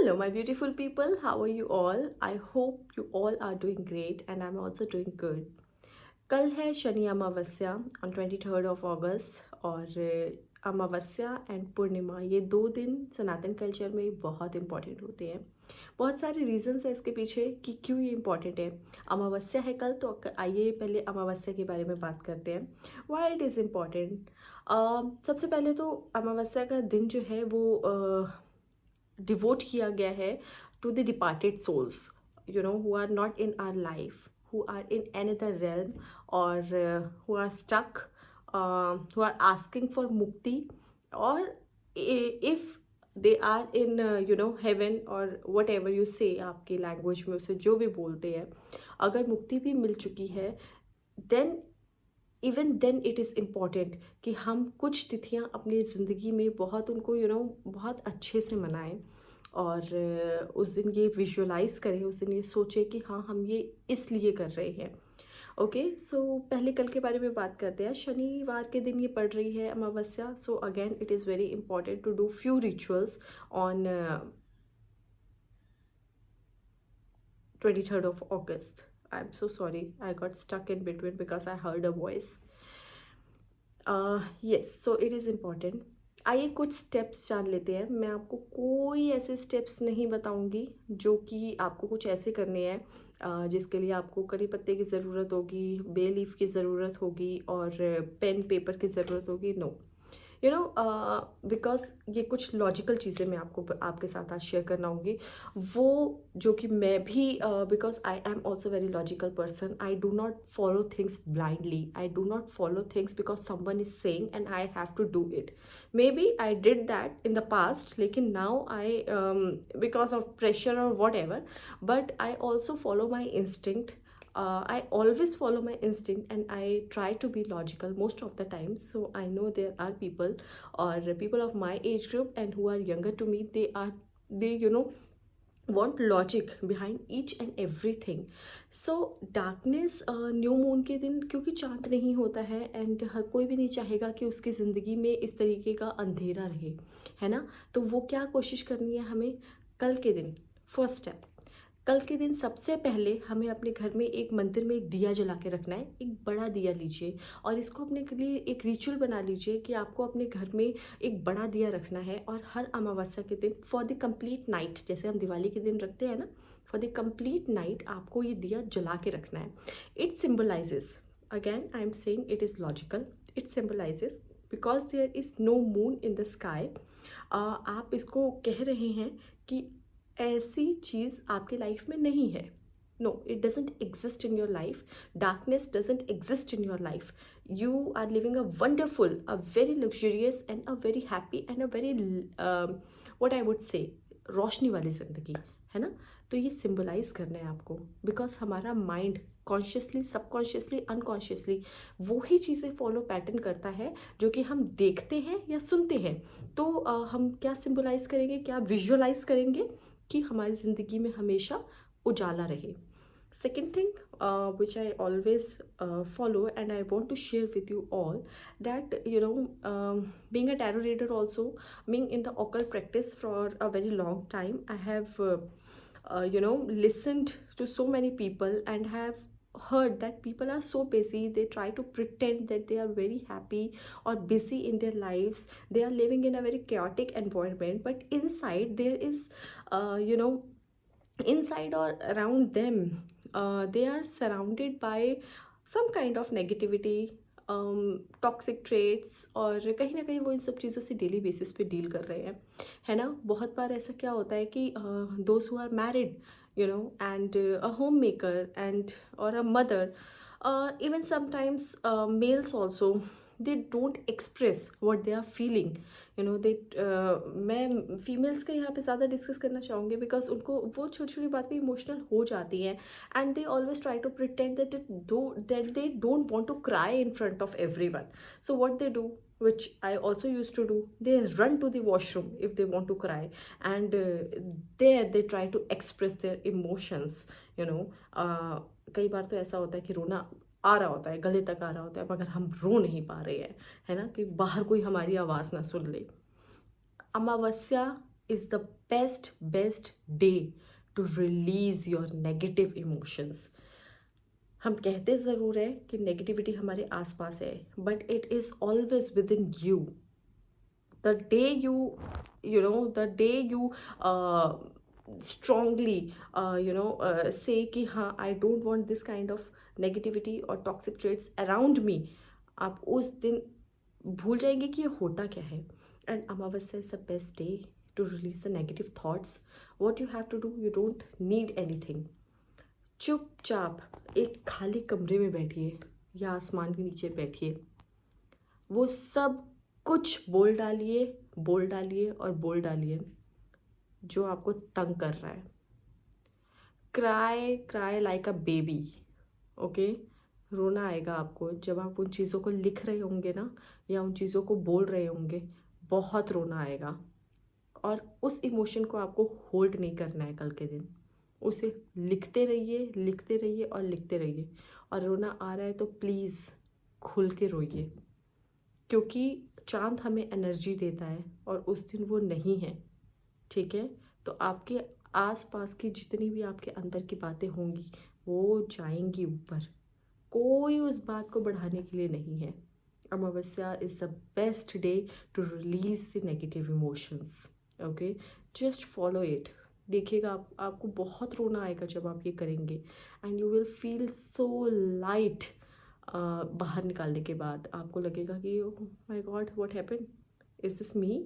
Hello, my beautiful people. How are you all? I hope you all are doing great and I'm also doing good. कल है शनि अमावस्या on 23rd of अगस्त और अमावस्या and पूर्णिमा ये दो दिन सनातन culture में बहुत important होते हैं। बहुत सारे रीजंस है इसके पीछे कि क्यों ये इम्पॉर्टेंट है। अमावस्या है कल, तो आइए पहले अमावस्या के बारे में बात करते हैं, व्हाई इट इज़ इम्पॉर्टेंट। सबसे पहले तो अमावस्या का दिन जो है वो डिवोट किया गया है to the departed souls, you know, who are not in our life, who are in another realm, or who are stuck, who are asking for mukti, or if they are in heaven or whatever you say, आपकी language में उसे जो भी बोलते हैं, अगर मुक्ति भी मिल चुकी है then even then it is important कि हम कुछ तिथियां अपनी ज़िंदगी में बहुत उनको बहुत अच्छे से मनाएं और उस दिन ये विजुअलाइज करें, उस दिन ये सोचें कि हाँ हम ये इसलिए कर रहे हैं। ओके, सो पहले कल के बारे में बात करते हैं। शनिवार के दिन ये पड़ रही है Amavasya, so again it is very important to do few rituals on 23rd of August. I'm so sorry, I got stuck in between because I heard a voice. Yes, so it is important. आइए कुछ steps जान लेते हैं। मैं आपको कोई ऐसे steps नहीं बताऊंगी जो कि आपको कुछ ऐसे करने हैं जिसके लिए आपको कड़ी पत्ते की ज़रूरत होगी, बे लीफ की ज़रूरत होगी और पेन पेपर की ज़रूरत होगी। नो, बिकॉज ये कुछ लॉजिकल चीज़ें मैं आपके साथ आज शेयर करना होंगी, वो जो कि मैं भी because I am also very logical person. I do not follow things blindly, I do not follow things because someone is saying and I have to do it. Maybe I did that in the past, लेकिन now I because of pressure और whatever, but I also follow my instinct. I always follow my instinct and I try to be logical most of the time. So I know there are people or people of my age group and who are younger to me, they want logic behind each and everything. So darkness, new moon के दिन क्योंकि चांद नहीं होता है and हर कोई भी नहीं चाहेगा कि उसकी ज़िंदगी में इस तरीके का अंधेरा रहे, है ना। तो वो क्या कोशिश करनी है हमें कल के दिन। फर्स्ट स्टेप, कल के दिन सबसे पहले हमें अपने घर में एक मंदिर में एक दिया जला के रखना है। एक बड़ा दिया लीजिए और इसको अपने के लिए एक रिचुअल बना लीजिए कि आपको अपने घर में एक बड़ा दिया रखना है और हर अमावस्या के दिन फॉर द कंप्लीट नाइट, जैसे हम दिवाली के दिन रखते हैं ना, फॉर द कंप्लीट नाइट आपको ये दिया जला के रखना है। It symbolises, again I am saying it is logical, it symbolises because there is no moon in the sky. आप इसको कह रहे हैं कि ऐसी चीज़ आपके लाइफ में नहीं है। No, it doesn't exist in your life, darkness doesn't exist in your life. You are living a wonderful, a very luxurious and a very happy and a very what I would say रोशनी वाली ज़िंदगी, है ना। तो ये symbolize करना है आपको बिकॉज हमारा माइंड कॉन्शियसली, सबकॉन्शियसली, अनकॉन्शियसली वो ही चीज़ें फॉलो पैटर्न करता है जो कि हम देखते हैं या सुनते हैं। तो हम क्या सिंबलाइज करेंगे, क्या विजुअलाइज करेंगे कि हमारी ज़िंदगी में हमेशा उजाला रहे। Second thing, which I always follow and I want to share with you all, that being a tarot reader also, being in the occult practice for a very long time, I have listened to so many people and have heard that people are so busy, they try to pretend that they are very happy or busy in their lives, they are living in a very chaotic environment, but inside there is inside or around them, they are surrounded by some kind of negativity, toxic traits, और कहीं ना कहीं वो इन सब चीज़ों से daily basis पे deal कर रहे हैं, है ना। बहुत बार ऐसा क्या होता है कि those who are married, and a homemaker and or a mother, even sometimes males also, they don't express what they are feeling, they मैं फीमेल्स का यहाँ पे ज़्यादा डिस्कस करना चाहूँगी बिकॉज उनको वो छोटी छोटी बात पे इमोशनल हो जाती हैं and they always try to pretend that they don't want to cry in front of everyone. So what they do, which I also used to do, they run to the washroom if they want to cry, and there they try to express their emotions. कई बार तो ऐसा होता है कि रोना आ रहा होता है, गले तक आ रहा होता है, मगर हम रो नहीं पा रहे हैं, है ना, कि बाहर कोई हमारी आवाज़ ना सुन ले. अमावस्या is the best day to release your negative emotions. हम कहते ज़रूर है कि नेगेटिविटी हमारे आसपास है, but it is always with in you. The day the day you strongly say कि हाँ, I don't want this kind of negativity or toxic traits around me, आप उस दिन भूल जाएंगे कि ये होता क्या है. And Amavasya is the best day to release the negative thoughts. What you have to do, you don't need anything. चुपचाप एक खाली कमरे में बैठिए या आसमान के नीचे बैठिए, वो सब कुछ बोल डालिए और बोल डालिए जो आपको तंग कर रहा है. Cry like a baby. Okay, रोना आएगा आपको जब आप उन चीज़ों को लिख रहे होंगे ना, या उन चीज़ों को बोल रहे होंगे. बहुत रोना आएगा, और उस इमोशन को आपको होल्ड नहीं करना है. कल के दिन उसे लिखते रहिए और लिखते रहिए. और रोना आ रहा है तो प्लीज़ खुल के रोइए, क्योंकि चांद हमें एनर्जी देता है और उस दिन वो नहीं है. ठीक है, तो आपके आसपास की जितनी भी आपके अंदर की बातें होंगी वो जाएंगी ऊपर. कोई उस बात को बढ़ाने के लिए नहीं है. अमावस्या is the best day to release the negative emotions. Okay, just follow it. देखिएगा आपको बहुत रोना आएगा जब आप ये करेंगे, and you will feel so light. बाहर निकालने के बाद आपको लगेगा कि oh my god, what happened, is this me.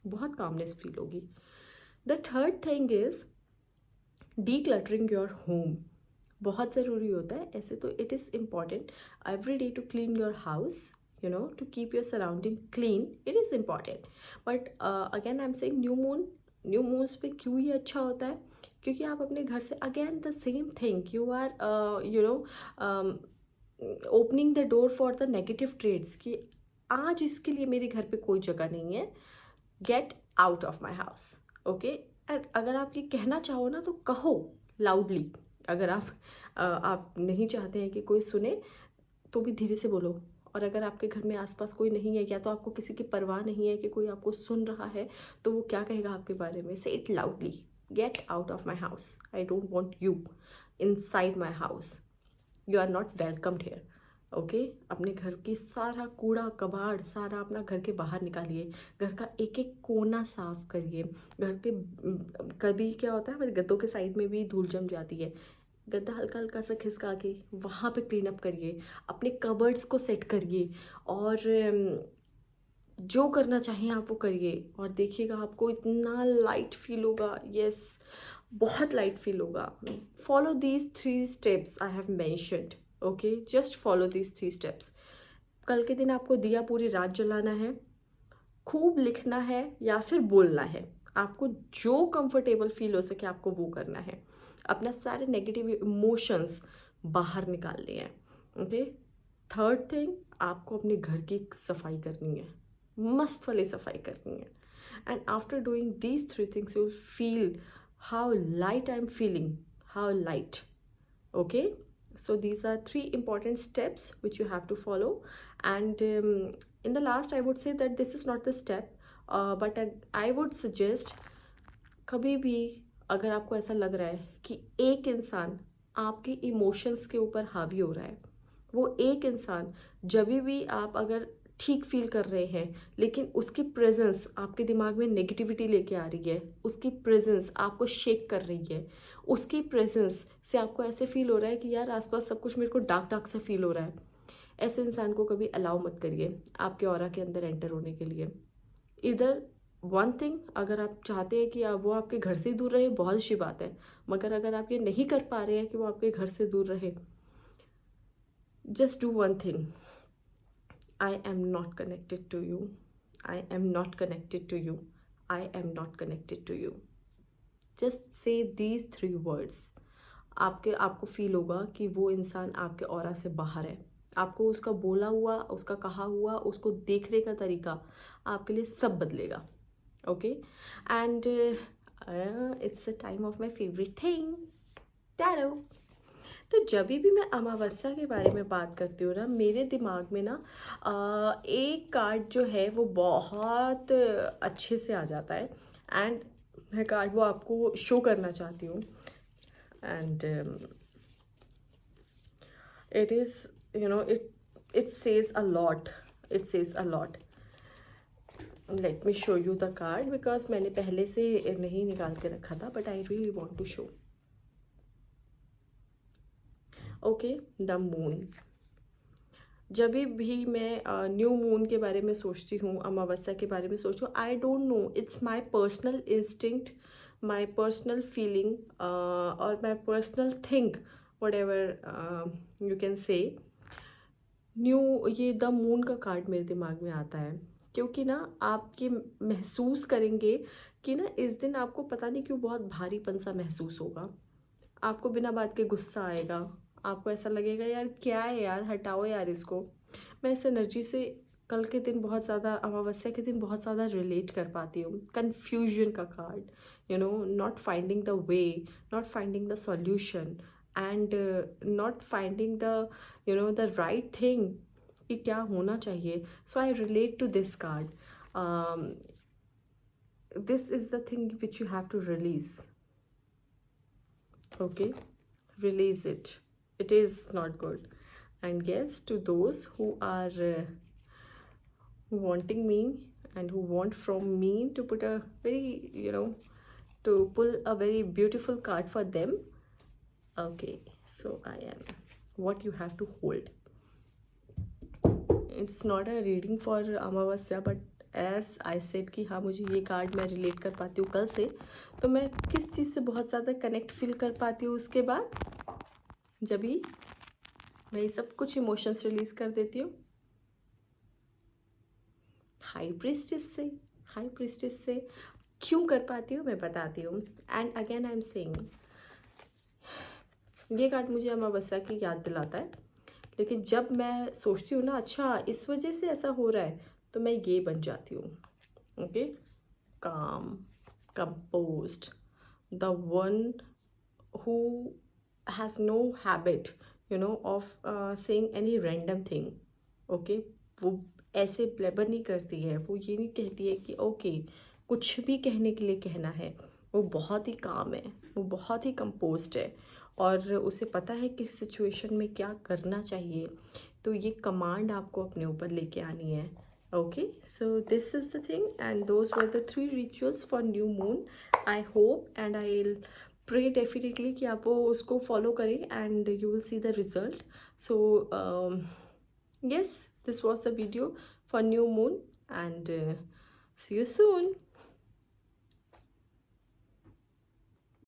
बहुत कामनेस फील होगी. The third thing is decluttering your home. बहुत ज़रूरी होता है. ऐसे तो it is important every day to clean your house, to keep your surrounding clean. It is important, but again I am saying new moons पे क्यों ये अच्छा होता है, क्योंकि आप अपने घर से again the same thing you are opening the door for the negative trades कि आज इसके लिए मेरे घर पे कोई जगह नहीं है, gate out of my house. Okay, and अगर आप ये कहना चाहो ना तो कहो लाउडली. अगर आप नहीं चाहते हैं कि कोई सुने तो भी धीरे से बोलो. और अगर आपके घर में आसपास कोई नहीं है, या तो आपको किसी की परवाह नहीं है कि कोई आपको सुन रहा है, तो वो क्या कहेगा आपके बारे में, say it loudly, get out of my house. I don't want you inside my house. You are not welcomed here. Okay, अपने घर की सारा कूड़ा कबाड़ सारा अपना घर के बाहर निकालिए. घर का एक एक कोना साफ करिए. घर पे कभी क्या होता है, हमारे गद्दों के साइड में भी धूल जम जाती है. गद्दा हल्का हल्का सा खिसका के वहाँ पे क्लीन अप करिए. अपने कबर्ड्स को सेट करिए, और जो करना चाहिए आप वो करिए. और देखिएगा आपको इतना लाइट फील होगा. यस, बहुत लाइट फील होगा. Follow these 3 steps I have mentioned. Okay, just follow these 3 steps. कल के दिन आपको दिया पूरी रात जलाना है, खूब लिखना है या फिर बोलना है. आपको जो कंफर्टेबल फील हो सके आपको वो करना है. अपना सारे नेगेटिव इमोशंस बाहर निकालने हैं. ओके, थर्ड थिंग, आपको अपने घर की सफाई करनी है, मस्त वाली सफाई करनी है. And after doing these 3 things you will feel how light I am feeling, how light. Okay, so these are 3 important steps which you have to follow. And in the last I would say that this is not the step, but I would suggest, कभी भी अगर आपको ऐसा लग रहा है कि एक इंसान आपके इमोशंस के ऊपर हावी हो रहा है, वो एक इंसान जब भी आप अगर ठीक फील कर रहे हैं लेकिन उसकी प्रेजेंस आपके दिमाग में नेगेटिविटी लेके आ रही है, उसकी प्रेजेंस आपको शेक कर रही है, उसकी प्रेजेंस से आपको ऐसे फील हो रहा है कि यार आसपास सब कुछ मेरे को डार्क डार्क सा फील हो रहा है, ऐसे इंसान को कभी अलाउ मत करिए आपके ऑरा के अंदर एंटर होने के लिए. इधर वन थिंग, अगर आप चाहते हैं कि वो आपके घर से दूर रहे, बहुत अच्छी बात है. मगर अगर आप ये नहीं कर पा रहे हैं कि वो आपके घर से दूर रहे, just do one thing. I am not connected to you. I am not connected to you. I am not connected to you. Just say these 3 words. आपको फील होगा कि वो इंसान आपके ऑरा से बाहर है. आपको उसका बोला हुआ, उसका कहा हुआ, उसको देखने का तरीका आपके लिए सब बदलेगा. Okay, and it's the time of my favourite thing, tarot. तो जब भी मैं अमावस्या के बारे में बात करती हूँ ना, मेरे दिमाग में ना एक कार्ड जो है वो बहुत अच्छे से आ जाता है. एंड मैं कार्ड वो आपको शो करना चाहती हूँ. And it is, you know, it says a lot. It says a lot. Let me show you the card because मैंने पहले से नहीं निकाल के रखा था, but I really want to show. Okay, the moon. जब भी मैं न्यू मून के बारे में सोचती हूँ, अमावस्या के बारे में सोचती हूँ, I don't know, it's my personal instinct, my personal feeling और my personal think, whatever you can say. ये द मून का कार्ड मेरे दिमाग में आता है क्योंकि ना आप ये महसूस करेंगे कि ना इस दिन आपको पता नहीं क्यों बहुत भारीपन सा महसूस होगा. आपको बिना बात के गुस्सा आएगा, आपको ऐसा लगेगा यार क्या है यार, हटाओ यार इसको. मैं इस एनर्जी से कल के दिन बहुत ज़्यादा, अमावस्या के दिन बहुत ज़्यादा रिलेट कर पाती हूँ. कन्फ्यूजन का card, you know, not finding the way, not finding the solution and not finding the, you know, the right thing कि क्या होना चाहिए. So I relate to this card. This is the thing which you have to release. Okay, release it. It is not good. And yes, to those who are wanting me and who want from me to put a very, you know, to pull a very beautiful card for them. Okay, so I am what you have to hold. It's not a reading for Amavasya, but as I said कि हाँ, मुझे ये card मैं relate कर पाती हूँ कल से. तो मैं किस चीज़ से बहुत ज़्यादा कनेक्ट फील कर पाती हूँ उसके बाद, जब भी मैं ये सब कुछ इमोशंस रिलीज कर देती हूँ. हाई प्रीस्टेस से. हाई प्रीस्टेस से क्यों कर पाती हूँ मैं बताती हूँ. And again I am saying, ये कार्ड मुझे अमावस्या की याद दिलाता है, लेकिन जब मैं सोचती हूँ ना अच्छा इस वजह से ऐसा हो रहा है, तो मैं ये बन जाती हूँ. ओके, काम, composed, the one who has no habit, you know, of saying any random thing. Okay, वो ऐसे ब्लेबर नहीं करती है, वो ये नहीं कहती है कि ओके कुछ भी कहने के लिए कहना है. वो बहुत ही काम है, वो बहुत ही कंपोज्ड है और उसे पता है कि सिचुएशन में क्या करना चाहिए. तो ये कमांड आपको अपने ऊपर लेके आनी है. Okay, so this is the thing, and those were the 3 rituals for new moon. I hope and I'll pray definitely कि आप वो उसको follow करें and you will see the result. So yes, this was the video for new moon and see you soon.